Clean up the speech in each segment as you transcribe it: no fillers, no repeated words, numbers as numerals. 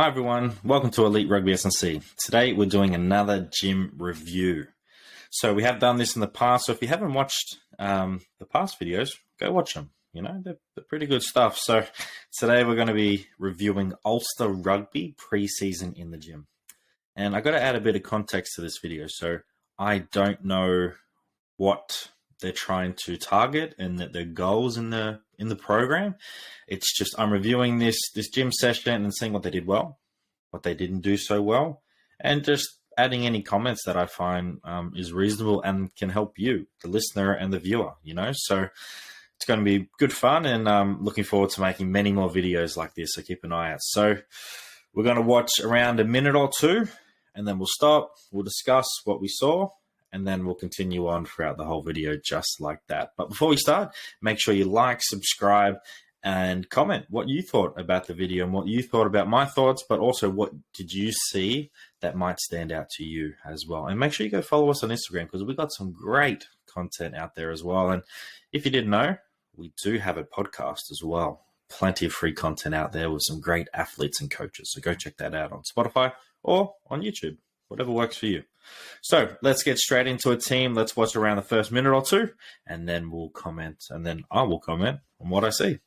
Hi everyone, welcome to Elite Rugby SandC. Today we're doing another gym review. So we have done this in the past, so if you haven't watched the past videos, go watch them. You know, they're pretty good stuff. So today we're going to be reviewing Ulster Rugby pre-season in the gym. And I got to add a bit of context to this video. So I don't know what they're trying to target and their goals in the program. It's just I'm reviewing this gym session and seeing what they did well, what they didn't do so well, and just adding any comments that I find is reasonable and can help you, the listener and the viewer. You know, so it's going to be good fun, and I'm looking forward to making many more videos like this. So keep an eye out. So we're going to watch around a minute or two, and then we'll stop. We'll discuss what we saw, and then we'll continue on throughout the whole video just like that. But before we start, make sure you like, subscribe, and comment what you thought about the video and what you thought about my thoughts, but also what did you see that might stand out to you as well. And make sure you go follow us on Instagram because we've got some great content out there as well. And if you didn't know, we do have a podcast as well. Plenty of free content out there with some great athletes and coaches. So go check that out on Spotify or on YouTube, whatever works for you. So let's get straight into a team. Let's watch around the first minute or two, and then we'll comment, and then I will comment on what I see.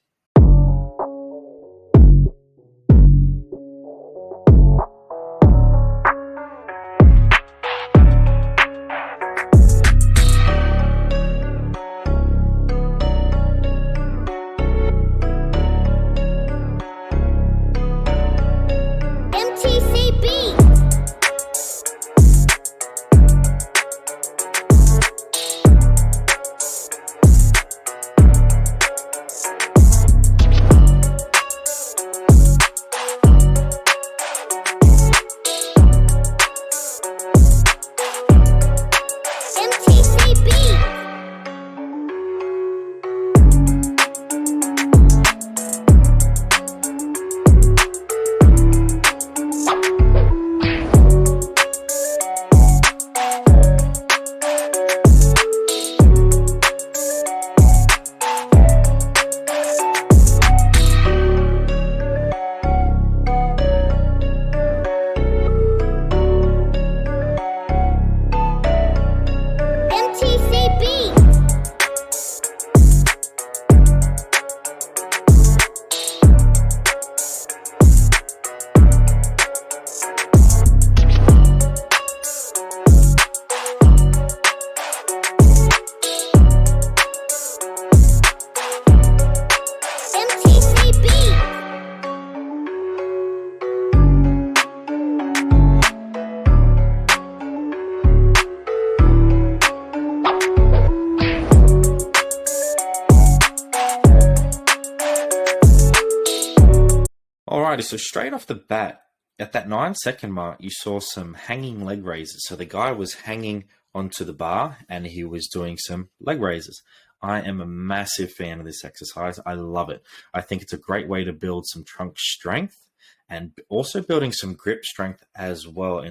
Alrighty, so straight off the bat, at that 9-second mark, you saw some hanging leg raises. So the guy was hanging onto the bar and he was doing some leg raises. I am a massive fan of this exercise. I love it. I think it's a great way to build some trunk strength and also building some grip strength as well,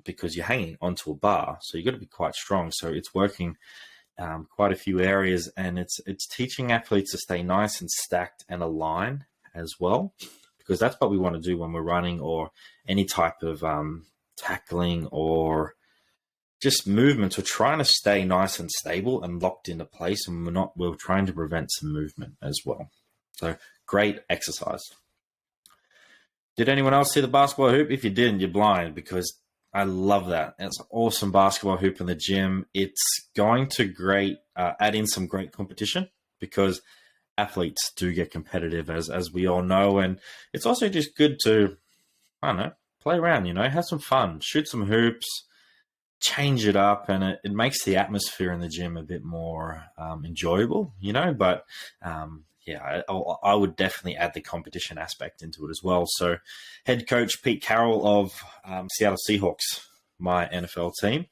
because you're hanging onto a bar. So you've got to be quite strong. So it's working quite a few areas, and it's teaching athletes to stay nice and stacked and aligned as well, because that's what we want to do when we're running or any type of tackling or just movements. We're trying to stay nice and stable and locked into place, and we're trying to prevent some movement as well. So great exercise. Did anyone else see the basketball hoop? If you didn't, you're blind, because I love that. It's an awesome basketball hoop in the gym. It's going to add in some great competition, because athletes do get competitive, as we all know, and it's also just good to, I don't know, play around, you know, have some fun, shoot some hoops, change it up, and it makes the atmosphere in the gym a bit more enjoyable, you know. But yeah, I would definitely add the competition aspect into it as well. So head coach Pete Carroll of Seattle Seahawks, my NFL team,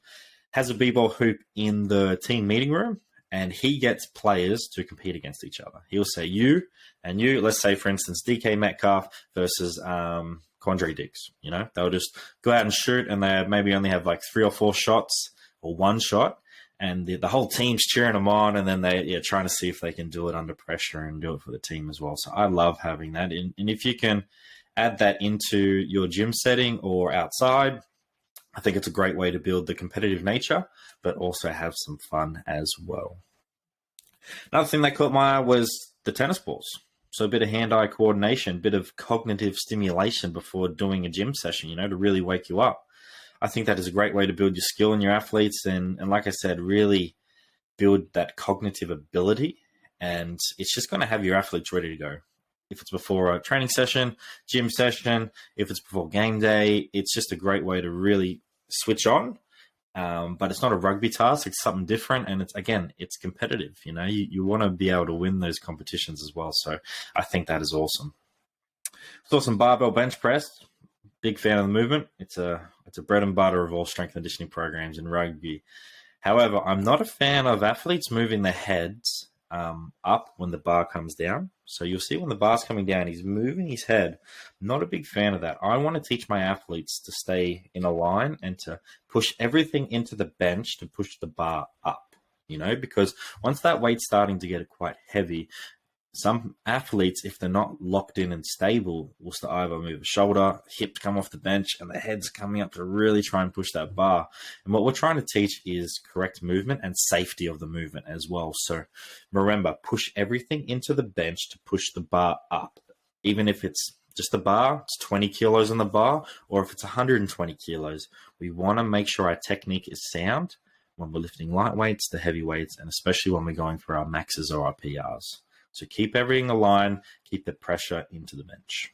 has a b-ball hoop in the team meeting room, and he gets players to compete against each other. He'll say you and you. Let's say, for instance, DK Metcalf versus Quandre Diggs. You know, they'll just go out and shoot, and they maybe only have like 3 or 4 shots or 1 shot, and the whole team's cheering them on, and then they're trying to see if they can do it under pressure and do it for the team as well. So I love having that. And if you can add that into your gym setting or outside. I think it's a great way to build the competitive nature, but also have some fun as well. Another thing that caught my eye was the tennis balls. So a bit of hand-eye coordination, a bit of cognitive stimulation before doing a gym session, to really wake you up. I think that is a great way to build your skill in your athletes and like I said, really build that cognitive ability. And it's just going to have your athletes ready to go. If it's before a training session, gym session, if it's before game day, it's just a great way to really switch on. But it's not a rugby task. It's something different. And it's competitive. You want to be able to win those competitions as well. So I think that is awesome. Saw some barbell bench press. Big fan of the movement. It's a bread and butter of all strength and conditioning programs in rugby. However, I'm not a fan of athletes moving their heads up when the bar comes down. So you'll see when the bar's coming down, he's moving his head. Not a big fan of that. I want to teach my athletes to stay in a line and to push everything into the bench to push the bar up, because once that weight's starting to get quite heavy, some athletes, if they're not locked in and stable, will either move a shoulder, hips come off the bench, and the head's coming up to really try and push that bar. And what we're trying to teach is correct movement and safety of the movement as well. So remember, push everything into the bench to push the bar up. Even if it's just the bar, it's 20 kilos on the bar, or if it's 120 kilos, we want to make sure our technique is sound when we're lifting light weights to heavy weights, and especially when we're going for our maxes or our PRs. So keep everything aligned, keep the pressure into the bench.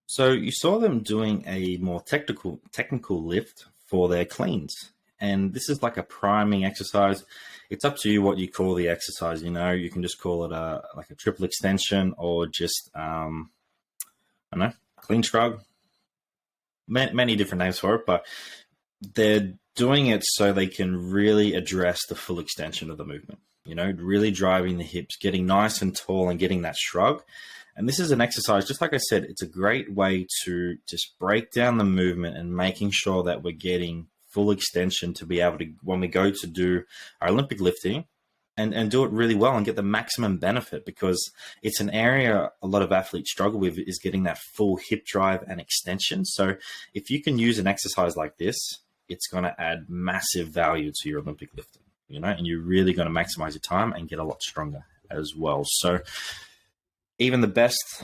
So you saw them doing a more technical lift for their cleans. And this is like a priming exercise. It's up to you what you call the exercise. You can just call it a triple extension or just, clean shrug. Many different names for it, but they're doing it so they can really address the full extension of the movement. Really driving the hips, getting nice and tall and getting that shrug. And this is an exercise, just like I said, it's a great way to just break down the movement and making sure that we're getting full extension to be able to, when we go to do our Olympic lifting, and do it really well and get the maximum benefit, because it's an area a lot of athletes struggle with, is getting that full hip drive and extension. So if you can use an exercise like this, it's going to add massive value to your Olympic lifting, and you're really going to maximize your time and get a lot stronger as well. So even the best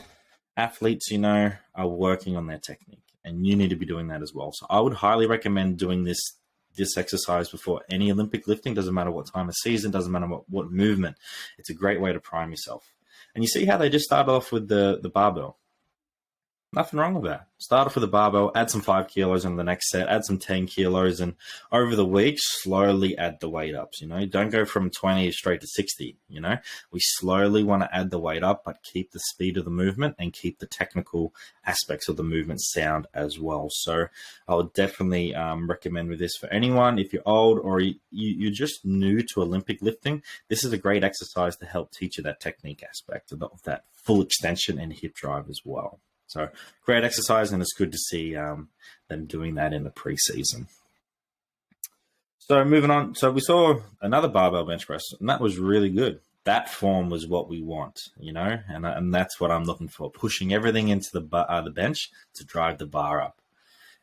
athletes, are working on their technique, and you need to be doing that as well. So I would highly recommend doing this exercise before any Olympic lifting. Doesn't matter what time of season, doesn't matter what movement. It's a great way to prime yourself. And you see how they just started off with the barbell. Nothing wrong with that. Start off with a barbell, add some 5 kilos on the next set, add some 10 kilos, and over the week, slowly add the weight ups. Don't go from 20 straight to 60. We slowly want to add the weight up, but keep the speed of the movement and keep the technical aspects of the movement sound as well. So I would definitely recommend with this for anyone. If you're old or you're just new to Olympic lifting, this is a great exercise to help teach you that technique aspect of that full extension and hip drive as well. So great exercise, and it's good to see them doing that in the preseason. So moving on, so we saw another barbell bench press, and that was really good. That form was what we want, and that's what I'm looking for, pushing everything into the bench to drive the bar up.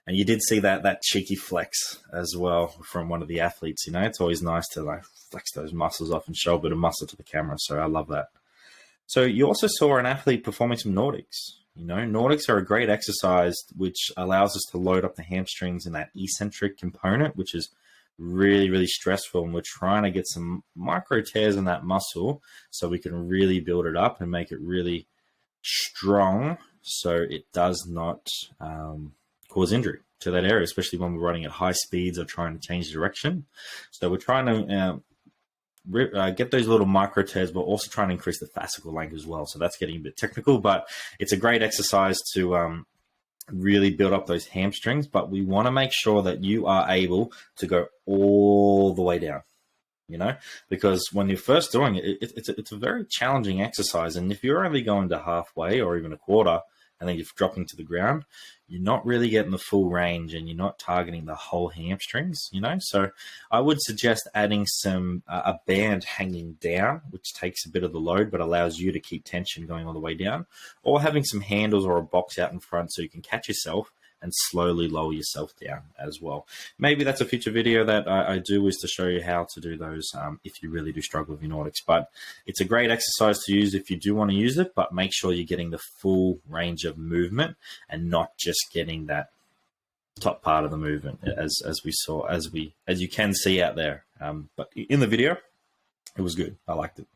And you did see that cheeky flex as well from one of the athletes. It's always nice to flex those muscles off and show a bit of muscle to the camera. So I love that. So you also saw an athlete performing some Nordics. Nordics are a great exercise which allows us to load up the hamstrings in that eccentric component, which is really, really stressful. And we're trying to get some micro tears in that muscle so we can really build it up and make it really strong so it does not cause injury to that area, especially when we're running at high speeds or trying to change direction. So we're trying to get those little micro tears, but also trying to increase the fascicle length as well. So that's getting a bit technical, but it's a great exercise to really build up those hamstrings. But we want to make sure that you are able to go all the way down, because when you're first doing it, it's a very challenging exercise. And if you're only going to halfway or even a quarter, and then you're dropping to the ground, you're not really getting the full range and you're not targeting the whole hamstrings, So I would suggest adding a band hanging down, which takes a bit of the load, but allows you to keep tension going all the way down, or having some handles or a box out in front so you can catch yourself and slowly lower yourself down as well. Maybe that's a future video that I do, is to show you how to do those if you really do struggle with your Nordics. But it's a great exercise to use if you do want to use it, but make sure you're getting the full range of movement and not just getting that top part of the movement as you can see out there. But in the video, it was good. I liked it.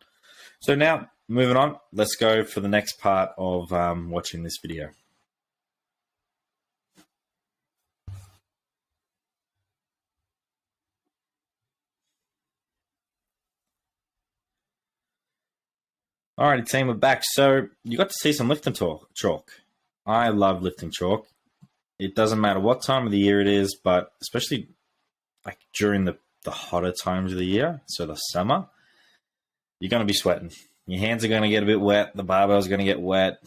So now moving on, let's go for the next part of watching this video. Alrighty, team, we're back. So you got to see some lifting chalk. I love lifting chalk. It doesn't matter what time of the year it is, but especially like during the hotter times of the year, so the summer, you're going to be sweating. Your hands are going to get a bit wet. The barbell is going to get wet,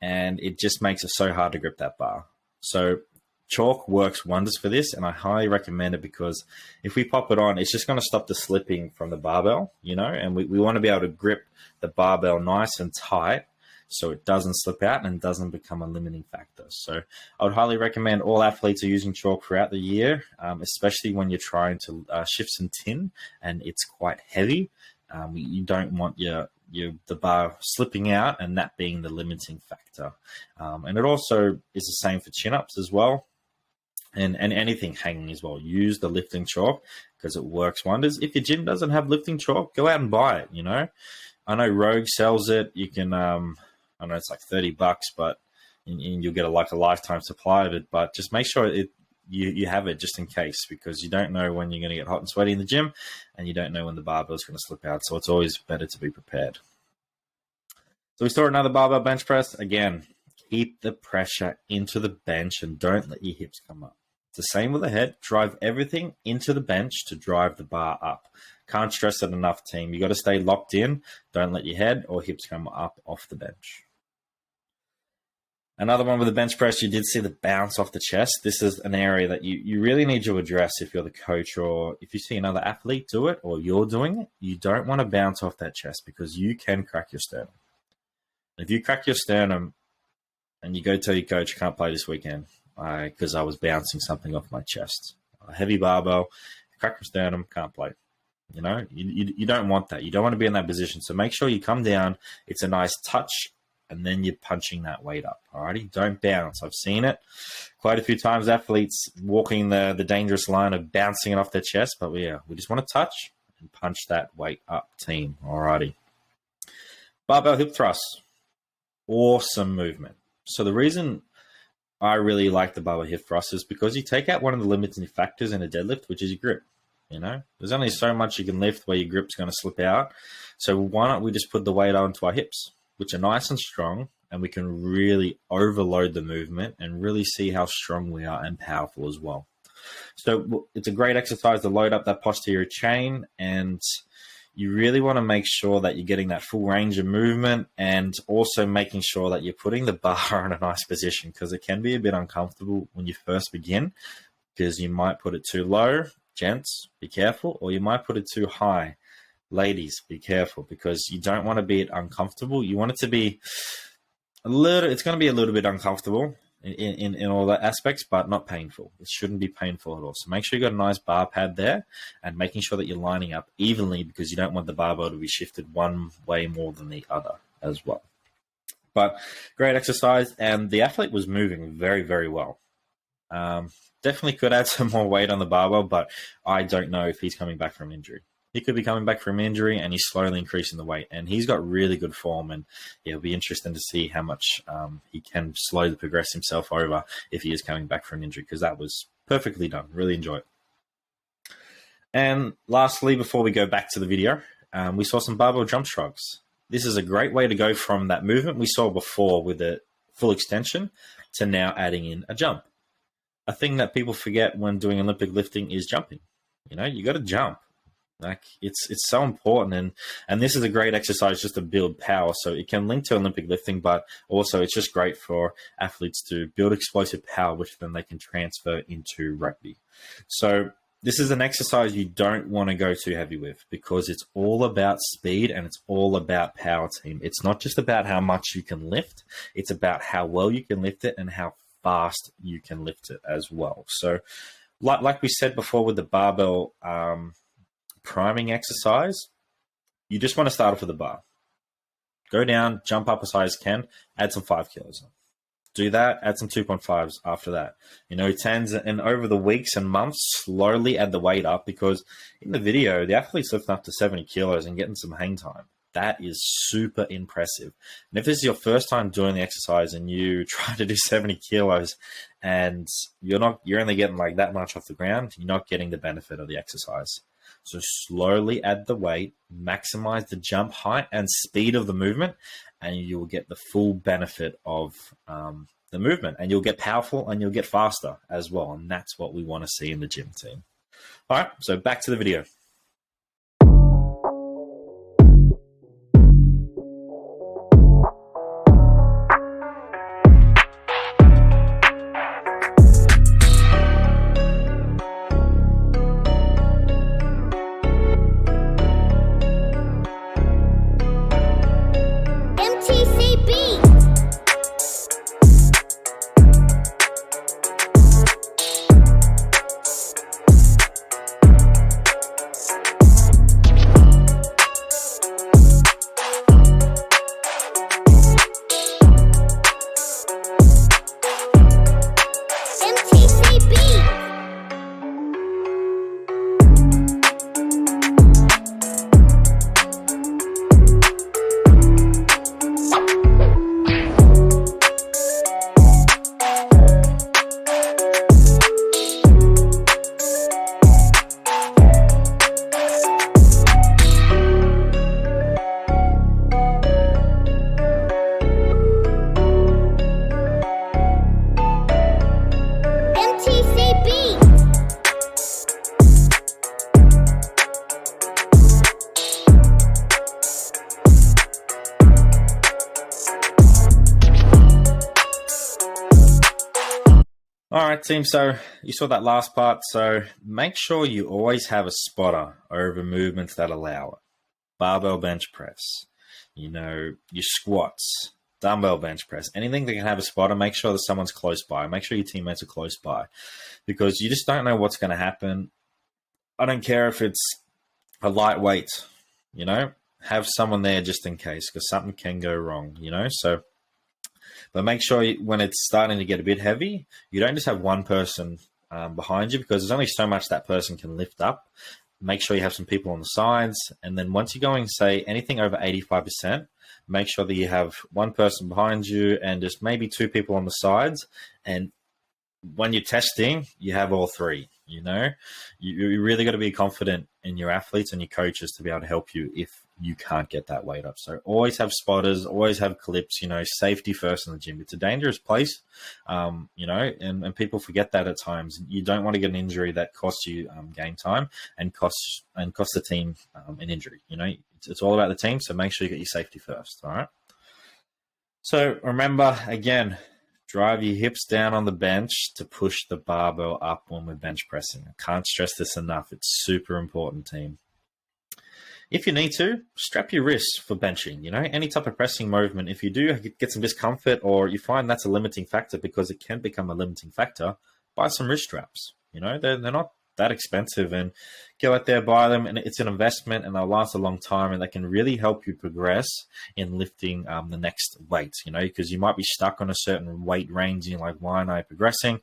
and it just makes it so hard to grip that bar. So chalk works wonders for this, and I highly recommend it, because if we pop it on, it's just going to stop the slipping from the barbell, and we want to be able to grip the barbell nice and tight so it doesn't slip out and doesn't become a limiting factor. So I would highly recommend all athletes are using chalk throughout the year, especially when you're trying to shift some tin and it's quite heavy. You don't want the bar slipping out and that being the limiting factor. And it also is the same for chin-ups as well. And anything hanging as well. Use the lifting chalk because it works wonders. If your gym doesn't have lifting chalk, go out and buy it, I know Rogue sells it. You can, I know it's like $30, but you'll get a lifetime supply of it. But just make sure you have it just in case, because you don't know when you're going to get hot and sweaty in the gym, and you don't know when the barbell is going to slip out. So it's always better to be prepared. So we saw another barbell bench press. Again, keep the pressure into the bench and don't let your hips come up. It's the same with the head. Drive everything into the bench to drive the bar up. Can't stress it enough, team. You got to stay locked in. Don't let your head or hips come up off the bench. Another one with the bench press, you did see the bounce off the chest. This is an area that you really need to address if you're the coach, or if you see another athlete do it or you're doing it. You don't want to bounce off that chest, because you can crack your sternum. If you crack your sternum and you go tell your coach, I can't play this weekend because I was bouncing something off my chest, a heavy barbell, crack your sternum, can't play. You don't want that. You don't want to be in that position. So make sure you come down. It's a nice touch, and then you're punching that weight up. Alrighty, don't bounce. I've seen it quite a few times. Athletes walking the dangerous line of bouncing it off their chest. But we just want to touch and punch that weight up, team. Alrighty. Barbell hip thrusts, awesome movement. So the reason I really like the barbell hip thrust is because you take out one of the limiting factors in a deadlift, which is your grip. There's only so much you can lift where your grip's going to slip out. So why don't we just put the weight onto our hips, which are nice and strong, and we can really overload the movement and really see how strong we are and powerful as well. So it's a great exercise to load up that posterior chain, and you really want to make sure that you're getting that full range of movement, and also making sure that you're putting the bar in a nice position, because it can be a bit uncomfortable when you first begin, because you might put it too low. Gents, be careful, or you might put it too high. Ladies, be careful, because you don't want to be uncomfortable. You want it to be it's going to be a little bit uncomfortable in all the aspects, but not painful. It shouldn't be painful at all. So make sure you got a nice bar pad there, and making sure that you're lining up evenly, because you don't want the barbell to be shifted one way more than the other as well. But great exercise, and the athlete was moving very, very well. Definitely could add some more weight on the barbell, but I don't know if he's coming back from injury. He could be coming back from injury, and he's slowly increasing the weight. And he's got really good form, and it'll be interesting to see how much he can slowly progress himself over if he is coming back from injury, because that was perfectly done. Really enjoy it. And lastly, before we go back to the video, we saw some barbell jump shrugs. This is a great way to go from that movement we saw before with a full extension to now adding in a jump. A thing that people forget when doing Olympic lifting is jumping. You know, you got to jump. Like it's so important, and this is a great exercise just to build power. So it can link to Olympic lifting, but also it's just great for athletes to build explosive power, which then they can transfer into rugby. So this is an exercise you don't want to go too heavy with, because it's all about speed and it's all about power, team. It's not just about how much you can lift. It's about how well you can lift it and how fast you can lift it as well. So like we said before with the barbell priming exercise, you just want to start off with the bar. Go down, jump up as high as you can, add some 5 kilos. Do that, add some 2.5s after that. 10s, and over the weeks and months, slowly add the weight up, because in the video, the athlete's lifting up to 70 kilos and getting some hang time. That is super impressive. And if this is your first time doing the exercise and you try to do 70 kilos and you're only getting like that much off the ground, you're not getting the benefit of the exercise. So slowly add the weight, maximize the jump height and speed of the movement, and you will get the full benefit of the movement, and you'll get powerful and you'll get faster as well. And that's what we want to see in the gym, team. All right, so back to the video. All right, team, so you saw that last part. So make sure you always have a spotter over movements that allow it. Barbell bench press, your squats, dumbbell bench press, anything that can have a spotter, make sure that someone's close by. Make sure your teammates are close by, because you just don't know what's going to happen. I don't care if it's a lightweight, have someone there just in case, because something can go wrong, so. But make sure when it's starting to get a bit heavy, you don't just have one person behind you, because there's only so much that person can lift up. Make sure you have some people on the sides. And then once you're going, say, anything over 85%, make sure that you have one person behind you and just maybe 2 people on the sides. And when you're testing, you have all 3. You really got to be confident in your athletes and your coaches to be able to help you if you can't get that weight up. So always have spotters, always have clips, safety first in the gym. It's a dangerous place, and people forget that at times. You don't want to get an injury that costs you game time and costs the team an injury. It's all about the team. So make sure you get your safety first. All right. So remember, again, drive your hips down on the bench to push the barbell up when we're bench pressing. I can't stress this enough. It's super important, team. If you need to, strap your wrists for benching. Any type of pressing movement, if you do get some discomfort or you find that's a limiting factor, because it can become a limiting factor, buy some wrist straps. They're not that expensive, and go out there, buy them, and it's an investment, and they'll last a long time, and they can really help you progress in lifting the next weight, because you might be stuck on a certain weight range, and you're like, why am I progressing?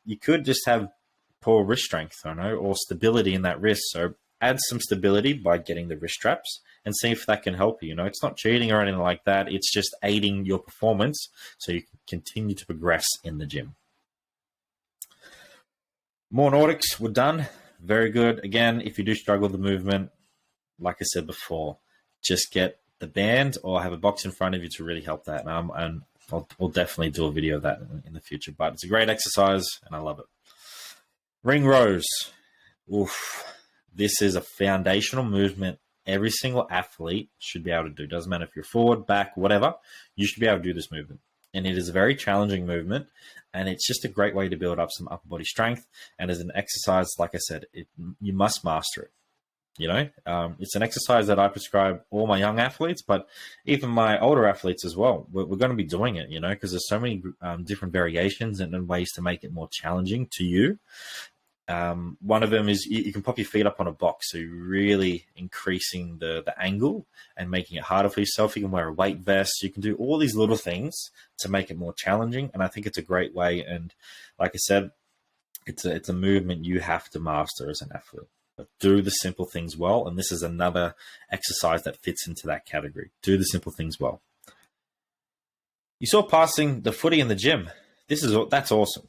You could just have poor wrist strength, or stability in that wrist. So add some stability by getting the wrist straps and see if that can help you. It's not cheating or anything like that. It's just aiding your performance so you can continue to progress in the gym. More Nordics were done. Very good. Again, if you do struggle with the movement, like I said before, just get the band or have a box in front of you to really help that. And we'll definitely do a video of that in the future. But it's a great exercise, and I love it. Ring rows. Oof. This is a foundational movement every single athlete should be able to do. Doesn't matter if you're forward, back, whatever. You should be able to do this movement. And it is a very challenging movement, and it's just a great way to build up some upper body strength. And as an exercise, like I said, you must master it. It's an exercise that I prescribe all my young athletes, but even my older athletes as well. We're going to be doing it, because there's so many different variations and ways to make it more challenging to you. One of them is you can pop your feet up on a box, so you're really increasing the angle and making it harder for yourself. You can wear a weight vest. You can do all these little things to make it more challenging, and I think it's a great way. And like I said, it's a movement you have to master as an athlete. But do the simple things well, and this is another exercise that fits into that category. Do the simple things well. You saw passing the footy in the gym. That's awesome.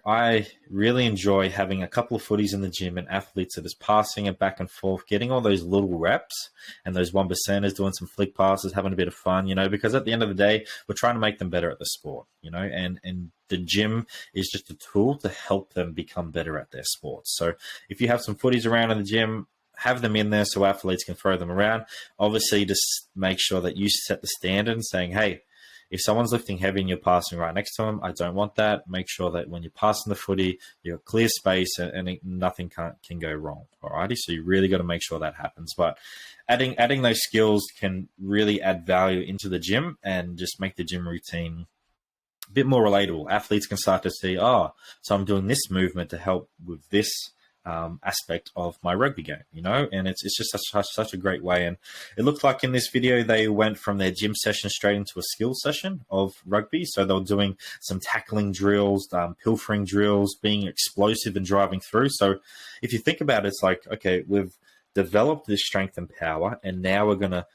I really enjoy having a couple of footies in the gym and athletes that is passing it back and forth, getting all those little reps and those 1%ers doing some flick passes, having a bit of fun, because at the end of the day, we're trying to make them better at the sport, and the gym is just a tool to help them become better at their sport. So if you have some footies around in the gym, have them in there so athletes can throw them around. Obviously, just make sure that you set the standard saying, hey, if someone's lifting heavy and you're passing right next to them, I don't want that. Make sure that when you're passing the footy, you've got clear space and nothing can go wrong. Alrighty, so you really got to make sure that happens. But adding those skills can really add value into the gym and just make the gym routine a bit more relatable. Athletes can start to see, so I'm doing this movement to help with this aspect of my rugby game, and it's just such a great way. And it looked like in this video they went from their gym session straight into a skills session of rugby. So they were doing some tackling drills, pilfering drills, being explosive and driving through. So if you think about it, it's like, okay, we've developed this strength and power, and now we're going to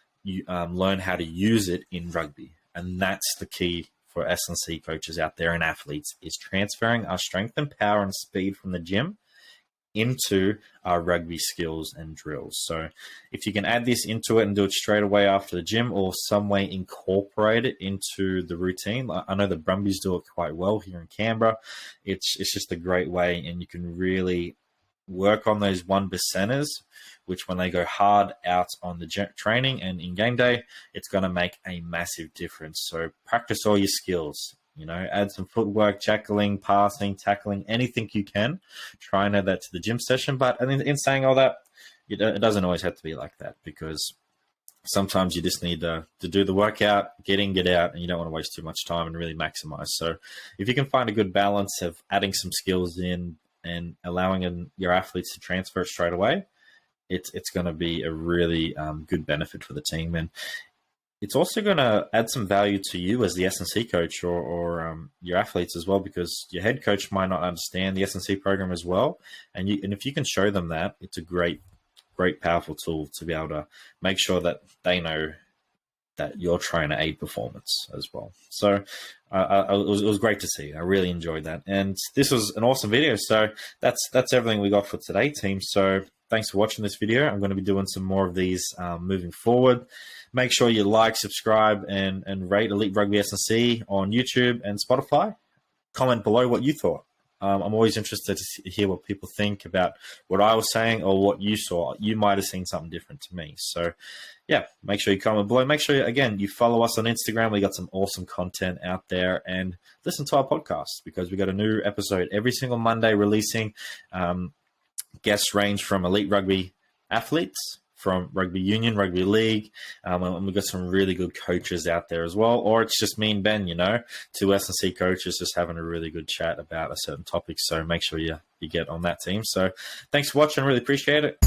learn how to use it in rugby. And that's the key for S&C coaches out there and athletes, is transferring our strength and power and speed from the gym into our rugby skills and drills. So if you can add this into it and do it straight away after the gym, or some way incorporate it into the routine. I know the Brumbies do it quite well here in Canberra. It's just a great way, and you can really work on those 1%ers, which when they go hard out on the training and in game day, it's going to make a massive difference. So practice all your skills. Add some footwork, tackling, passing, tackling, anything you can. Try and add that to the gym session. But in saying all that, it doesn't always have to be like that, because sometimes you just need to do the workout, get in, get out, and you don't want to waste too much time and really maximize. So if you can find a good balance of adding some skills in and allowing your athletes to transfer it straight away, it's going to be a really good benefit for the team. And it's also going to add some value to you as the S&C coach or your athletes as well, because your head coach might not understand the S&C program as well. And if you can show them that, it's a great, powerful tool to be able to make sure that they know that you're trying to aid performance as well. So it was great to see. I really enjoyed that. And this was an awesome video. So that's everything we got for today, team. So thanks for watching this video. I'm going to be doing some more of these moving forward. Make sure you like, subscribe, and rate Elite Rugby SandC on YouTube and Spotify. Comment below what you thought. I'm always interested to hear what people think about what I was saying or what you saw. You might have seen something different to me. So, yeah, make sure you comment below. Make sure, again, you follow us on Instagram. We got some awesome content out there. And listen to our podcast, because we got a new episode every single Monday releasing. Guests range from Elite Rugby athletes, from rugby union, rugby league, and we've got some really good coaches out there as well. Or it's just me and Ben, two SNC coaches just having a really good chat about a certain topic. So make sure you get on that team. So thanks for watching. Really appreciate it.